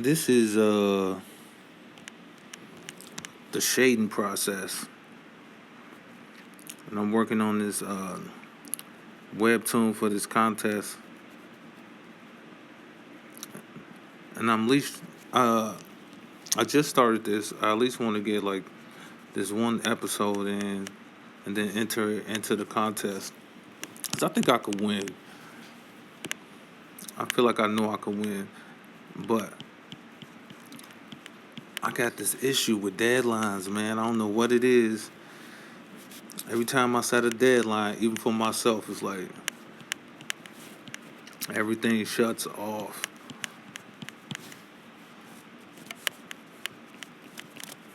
This is the shading process, and I'm working on this Webtoon for this contest, and I just started this. I at least want to get like this one episode in, and then enter it into the contest. 'Cause I think I could win. I feel like I know I could win, but I got this issue with deadlines, man. I don't know what it is. Every time I set a deadline, even for myself, it's like everything shuts off.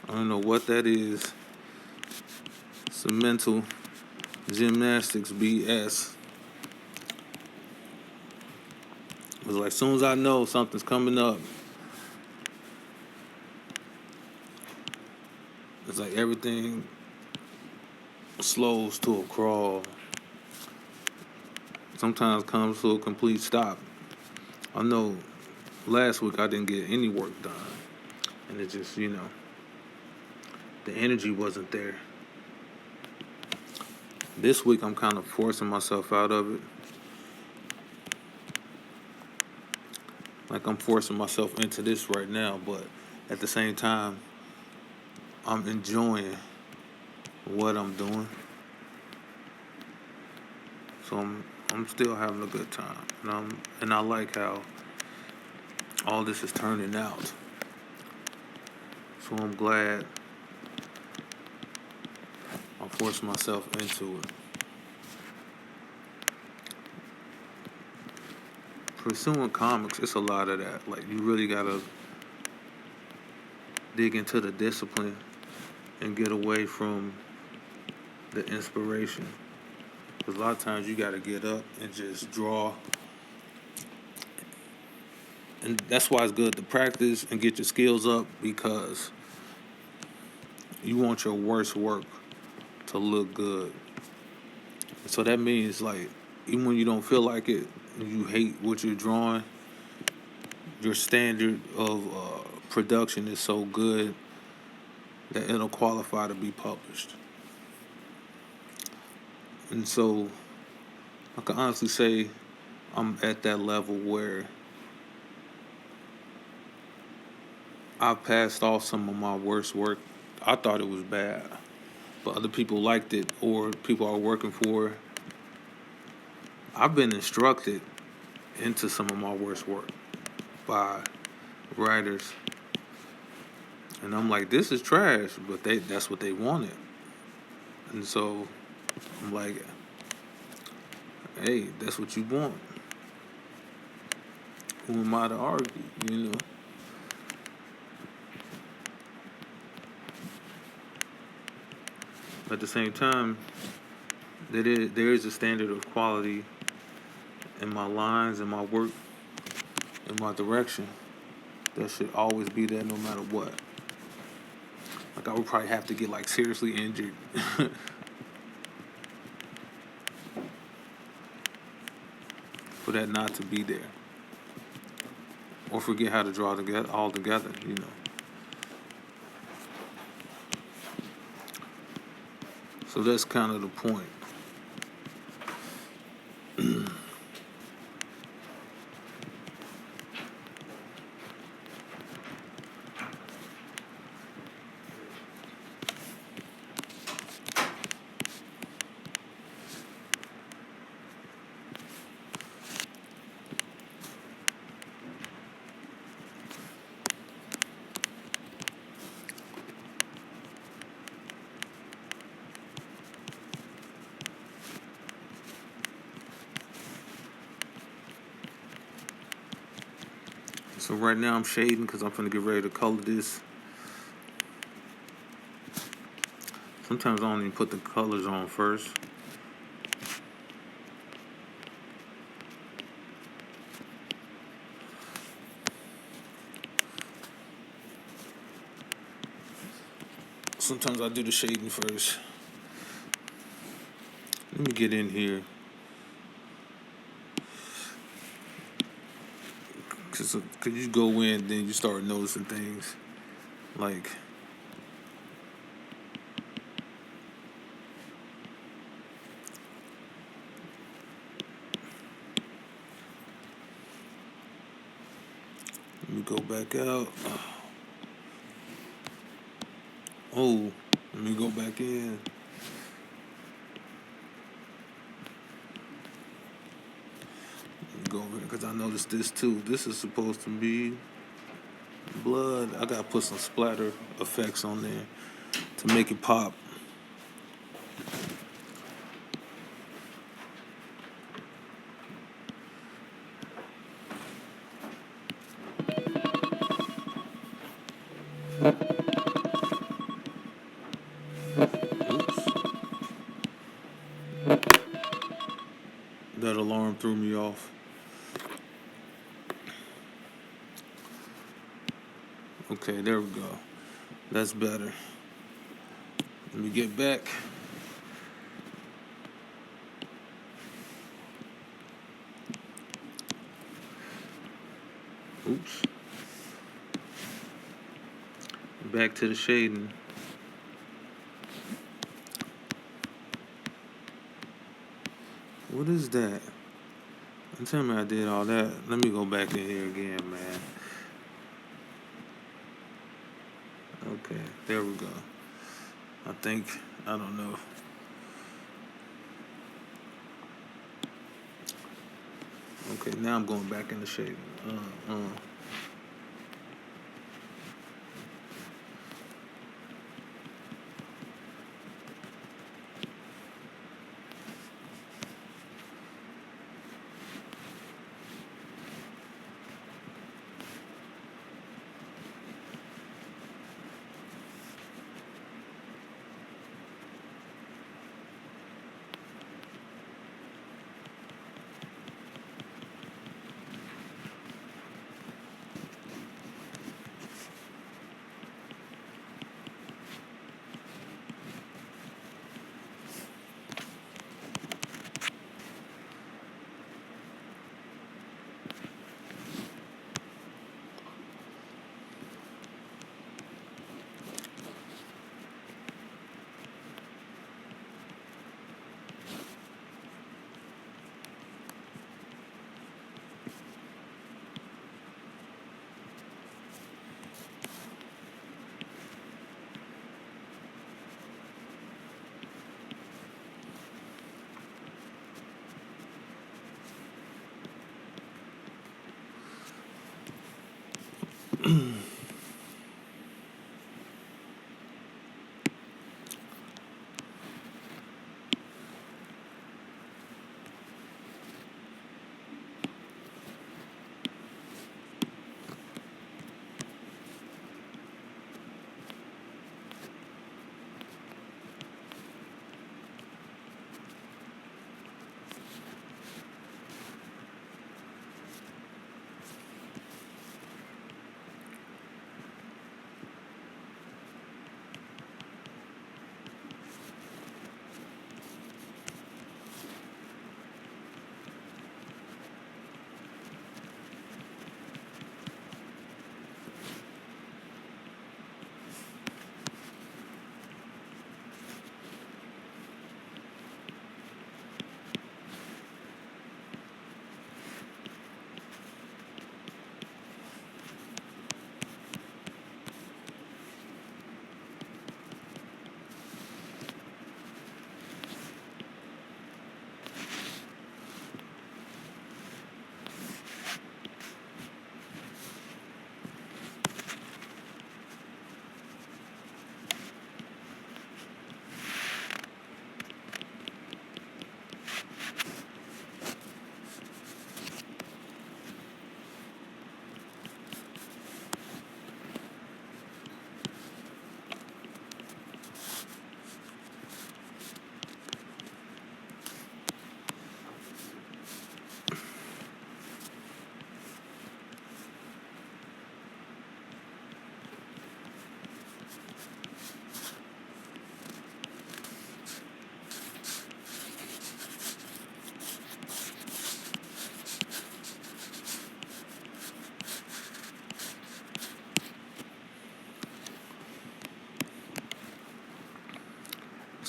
I don't know what that is. It's a mental gymnastics BS. It's like as soon as I know something's coming up, it's like everything slows to a crawl. Sometimes comes to a complete stop. I know last week I didn't get any work done. And it just, the energy wasn't there. This week I'm kind of forcing myself out of it. Like I'm forcing myself into this right now, but at the same time, I'm enjoying what I'm doing. So I'm still having a good time, and I like how all this is turning out. So I'm glad I forced myself into it. Pursuing comics, it's a lot of that. Like you really gotta dig into the discipline and get away from the inspiration. Because a lot of times you gotta get up and just draw. And that's why it's good to practice and get your skills up, because you want your worst work to look good. So that means like even when you don't feel like it, you hate what you're drawing, your standard of production is so good that it'll qualify to be published. And so I can honestly say I'm at that level where I've passed off some of my worst work. I thought it was bad, but other people liked it, or people are working for. I've been instructed into some of my worst work by writers, and I'm like, this is trash, but that's what they wanted. And so I'm like, hey, that's what you want. Who am I to argue, At the same time, there is a standard of quality in my lines, in my work, in my direction that should always be there no matter what. Like I would probably have to get like seriously injured for that not to be there, or forget how to draw together altogether. So that's kind of the point. So right now I'm shading because I'm gonna get ready to color this. Sometimes I don't even put the colors on first. Sometimes I do the shading first. Let me get in here. cause you go in, then you start noticing things like. Let me go back out. Oh, let me go back in. Let me go over here because I noticed this too. This is supposed to be blood. I gotta put some splatter effects on there to make it pop. Oops. That alarm threw me off. Okay, there we go. That's better. Let me get back. Oops. Back to the shading. What is that? Don't tell me I did all that. Let me go back in here again, man. Okay, there we go. I think, I don't know. Okay, now I'm going back in the shading.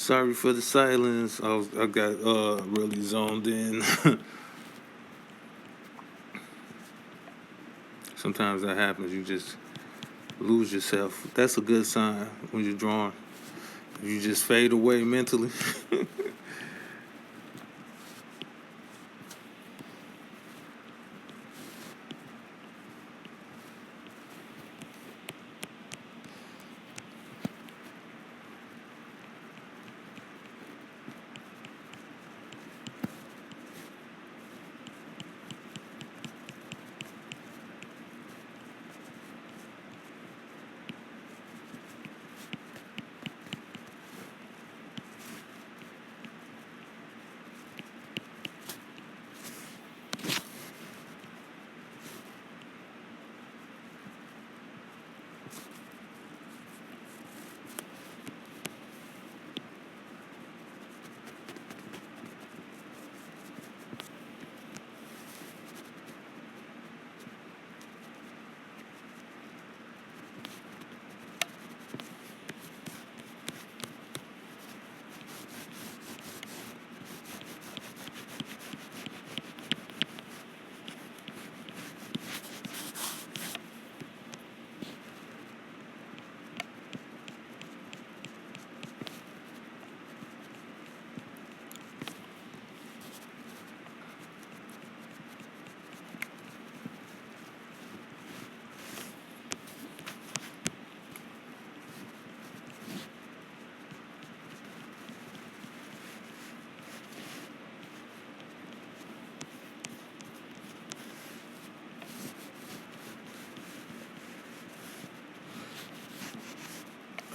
Sorry for the silence. I got really zoned in. Sometimes that happens. You just lose yourself. That's a good sign when you're drawing. You just fade away mentally.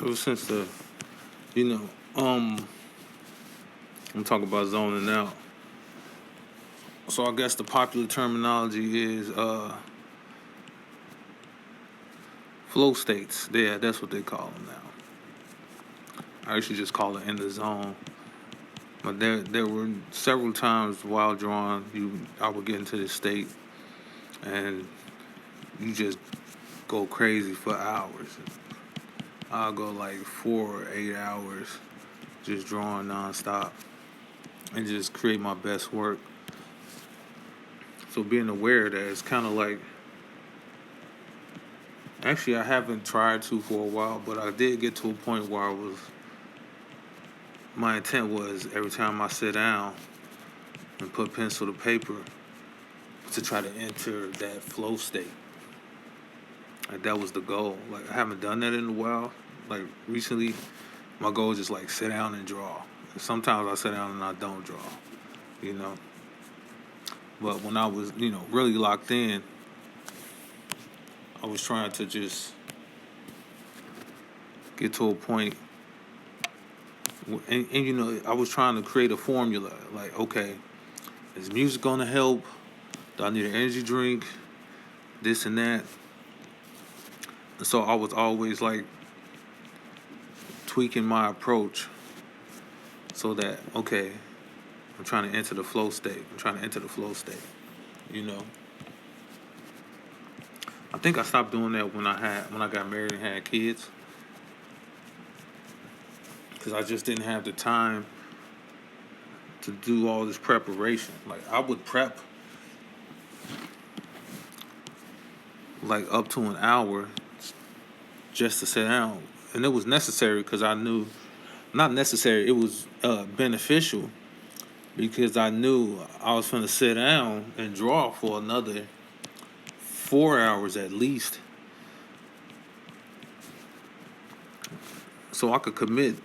Ever since you know, I'm talking about zoning out. So I guess the popular terminology is flow states. Yeah, that's what they call them now. I used to just call it in the zone. But there were several times while drawing, I would get into this state, and you just go crazy for hours. I'll go like 4 or 8 hours just drawing nonstop and just create my best work. So being aware of that, it's kind of like, actually I haven't tried to for a while, but I did get to a point where my intent was every time I sit down and put pencil to paper to try to enter that flow state. Like that was the goal. Like I haven't done that in a while. Like recently, my goal is just like sit down and draw. Sometimes I sit down and I don't draw, you know. But when I was, really locked in, I was trying to just get to a point, and I was trying to create a formula. Like, okay, is music gonna help? Do I need an energy drink? This and that. And so I was always like tweaking my approach so that, okay, I'm trying to enter the flow state. I think I stopped doing that when I got married and had kids, because I just didn't have the time to do all this preparation. Like I would prep like up to an hour just to sit down, and it was necessary because I knew, not necessary, it was beneficial because I knew I was going to sit down and draw for another 4 hours at least, so I could commit,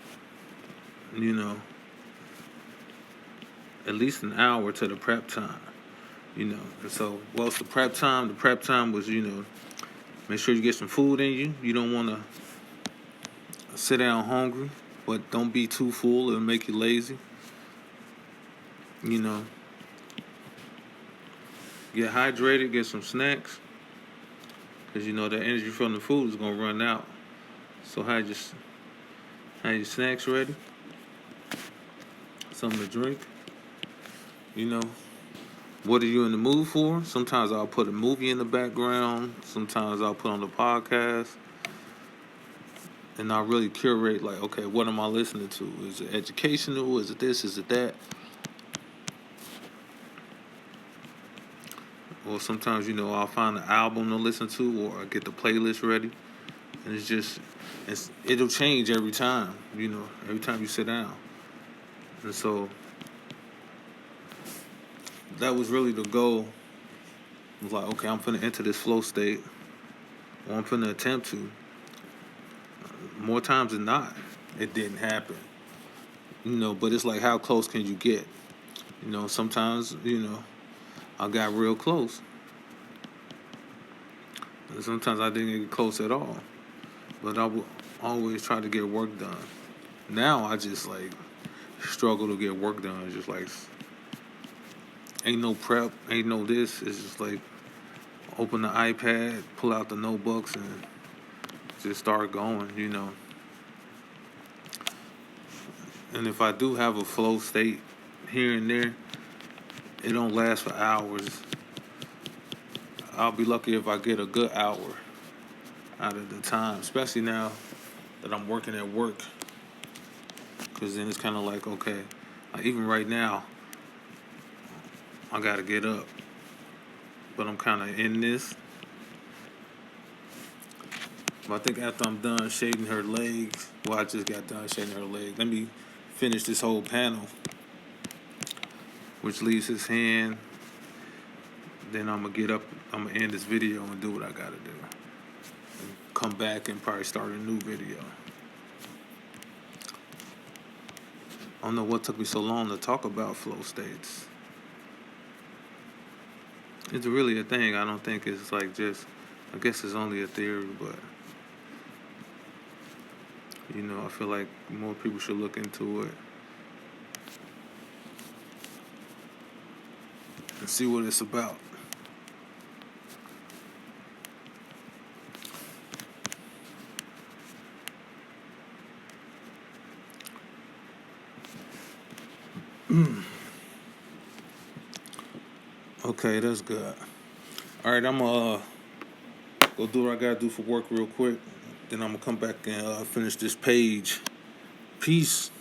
at least an hour to the prep time, And so, what's the prep time? The prep time was, make sure you get some food in you. You don't want to sit down hungry, but don't be too full. It'll make you lazy. Get hydrated, get some snacks, because the energy from the food is gonna run out. So have your snacks ready, something to drink. What are you in the mood for? Sometimes I'll put a movie in the background. Sometimes I'll put on the podcast. and I really curate, like, okay, what am I listening to? Is it educational? Is it this? Is it that? Or sometimes, I'll find an album to listen to, or I get the playlist ready, and it'll change every time, every time you sit down. And so that was really the goal. It was like, okay, I'm finna enter this flow state, or I'm finna attempt to. More times than not, it didn't happen. But it's like, how close can you get? Sometimes, I got real close. And sometimes I didn't get close at all. But I would always try to get work done. Now I just like struggle to get work done. It's just like, ain't no prep, ain't no this. It's just like, open the iPad, pull out the notebooks, and just start going, And if I do have a flow state here and there, it don't last for hours. I'll be lucky if I get a good hour out of the time, especially now that I'm working at work. Because then it's kind of like, okay, even right now, I got to get up. But I'm kind of in this. But I think after I'm done shading her legs, I just got done shading her legs. Let me finish this whole panel, which leaves his hand. Then I'm going to get up, I'm going to end this video and do what I got to do. And come back and probably start a new video. I don't know what took me so long to talk about flow states. It's really a thing. I don't think it's like just, I guess it's only a theory, but, I feel like more people should look into it and see what it's about. Okay, that's good. All right, I'm going to go do what I got to do for work real quick. Then I'm going to come back and finish this page. Peace.